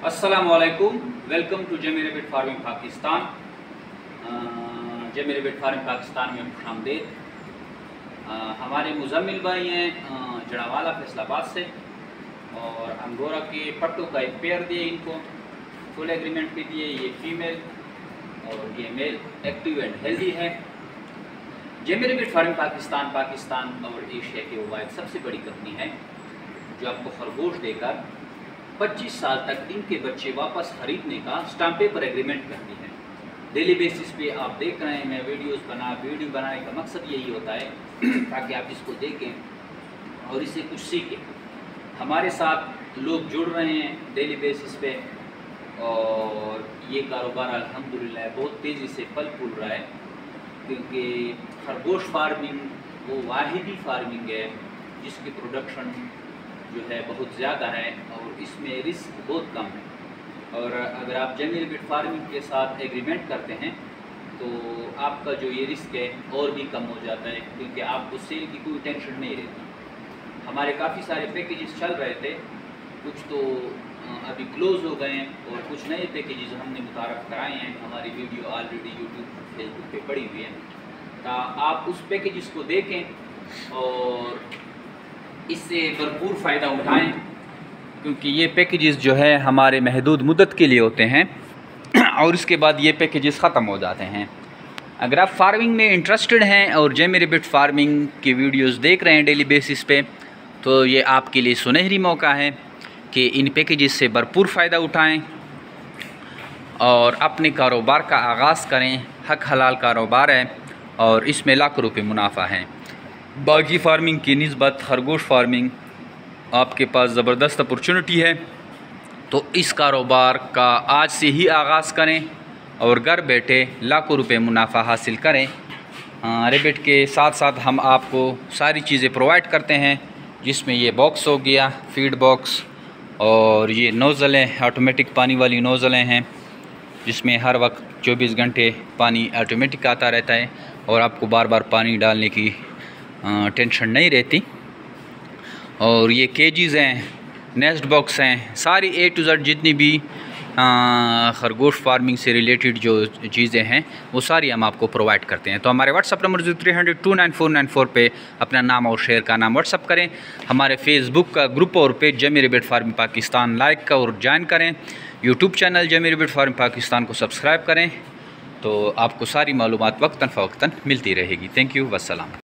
अस्सलामुअलैकुम, welcome to Zameer rabbit farming Pakistan. Zameer rabbit farming Pakistan में खुशामदीद। हमारे मुजम्मिल भाई हैं जड़ावाला फैसलाबाद से, और अंगोरा के पट्टों का एक पेयर दिए इनको, फुल एग्रीमेंट पे दिए। ये फीमेल और ये मेल एक्टिव एंड हेल्दी है। जमीर रेबिट फार्मिंग पाकिस्तान और एशिया की वो सबसे बड़ी कंपनी है जो आपको खरगोश देकर 25 साल तक इनके बच्चे वापस खरीदने का स्टाम्प पेपर एग्रीमेंट करती है। डेली बेसिस पे आप देख रहे हैं, मैं वीडियो बनाने का मकसद यही होता है ताकि आप इसको देखें और इससे कुछ सीखें। हमारे साथ लोग जुड़ रहे हैं डेली बेसिस पे, और ये कारोबार अल्हम्दुलिल्लाह बहुत तेज़ी से फल फूल रहा है, क्योंकि खरगोश फार्मिंग वो वाहिदी फार्मिंग है जिसकी प्रोडक्शन जो है बहुत ज़्यादा है और इसमें रिस्क बहुत कम है। और अगर आप जमीर रेबिट फार्मिंग के साथ एग्रीमेंट करते हैं तो आपका जो ये रिस्क है और भी कम हो जाता है, क्योंकि आपको सेल की कोई टेंशन नहीं रहती। हमारे काफ़ी सारे पैकेजेस चल रहे थे, कुछ तो अभी क्लोज़ हो गए हैं और कुछ नए पैकेजेस हमने मुतारफ़ कराए हैं। हमारी वीडियो ऑलरेडी यूट्यूब फेसबुक पे पड़ी हुई है, तो आप उस पैकेजेस को देखें और इससे भरपूर फ़ायदा उठाएं, क्योंकि ये पैकेजेस जो है हमारे महदूद मुद्दत के लिए होते हैं और इसके बाद ये पैकेजेस ख़त्म हो जाते हैं। अगर आप फार्मिंग में इंटरेस्टेड हैं और जमीर रेबिट फार्मिंग की वीडियोस देख रहे हैं डेली बेसिस पे, तो ये आपके लिए सुनहरी मौका है कि इन पैकेजेस से भरपूर फ़ायदा उठाएं और अपने कारोबार का आगाज़ करें। हक हलाल कारोबार है और इसमें लाखों रुपये मुनाफा है। बागी फार्मिंग की निस्बत खरगोश फार्मिंग आपके पास ज़बरदस्त अपॉर्चुनिटी है, तो इस कारोबार का आज से ही आगाज़ करें और घर बैठे लाखों रुपए मुनाफा हासिल करें। रेबिट के साथ साथ हम आपको सारी चीज़ें प्रोवाइड करते हैं, जिसमें ये बॉक्स हो गया, फीड बॉक्स, और ये नोज़लें ऑटोमेटिक पानी वाली नोज़लें हैं जिसमें हर वक्त 24 घंटे पानी ऑटोमेटिक आता रहता है और आपको बार बार पानी डालने की टेंशन नहीं रहती। और ये केजीज़ हैं, नेस्ट बॉक्स हैं, सारी A to Z जितनी भी खरगोश फार्मिंग से रिलेटेड जो चीज़ें हैं वो सारी हम आपको प्रोवाइड करते हैं। तो हमारे व्हाट्सअप नंबर 0300299494 पे अपना नाम और शेयर का नाम व्हाट्सअप करें। हमारे फेसबुक का ग्रुप और पेज जमीर रेबिट फार्मिंग पाकिस्तान लाइक का और ज्वाइन करें। यूट्यूब चैनल जमीर रेबिट फार्मिंग पाकिस्तान को सब्सक्राइब करें, तो आपको सारी मालूमात वक्तन फ़वक्तन मिलती रहेगी। Thank you, वस्सलाम।